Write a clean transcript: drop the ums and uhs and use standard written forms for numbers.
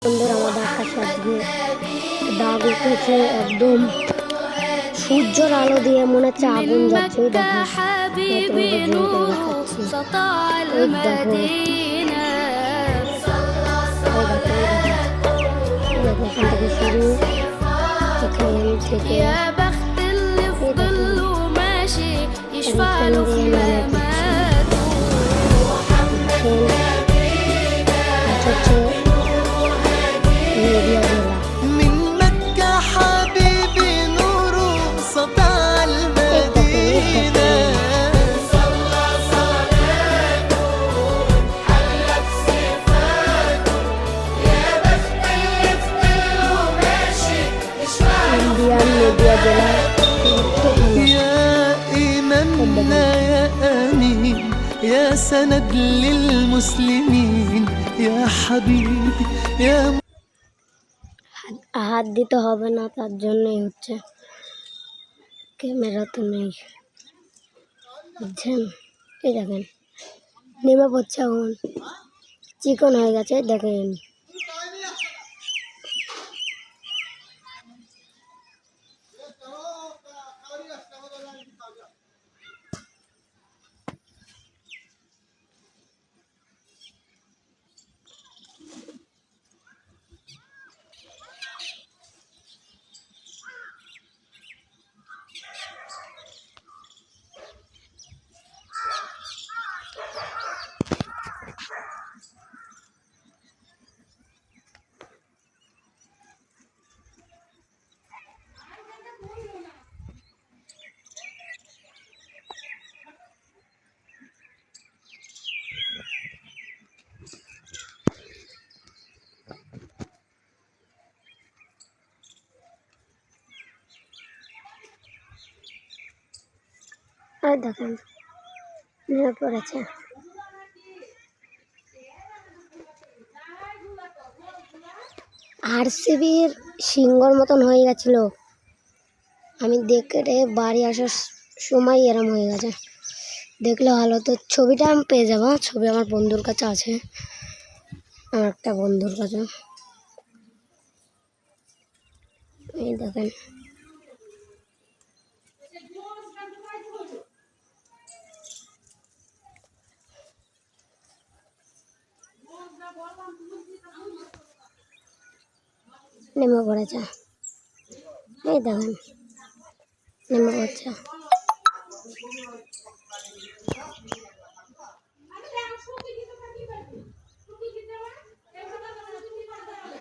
সুন্দর আমাদের আকাশে আজকে দাগ উঠেছে, একদম সূর্যের আলো দিয়ে মনে হচ্ছে আগুন যাচ্ছে। ওই দেখো, তোমাদের জুম করে দেখাচ্ছি। ওই দেখো, এখান থেকে শুরু, এখান থেকে يا سند للمسلمين يا حبيبي يا হাত দিতে হবে না, তার জন্যই হচ্ছে, ক্যামেরা তো নেই, বুঝছেন? এই দেখেন নেমে পড়ছে, এখন চিকন হয়ে গেছে, দেখেন। আর দেখেন নেমে পড়েছে। আরসিবির সিঙ্গর মতন হয়ে গেছিল, আমি দেখে বাড়ি আসার সময় এরম হয়ে গেছে। দেখলে ভালো তো, ছবিটা আমি পেয়ে যাবো, ছবি আমার বন্ধুর কাছে আছে, আমার একটা বন্ধুর কাছে। এই দেখেন নেমে পড়েছে, এই দেখেন নেমে পড়ছে।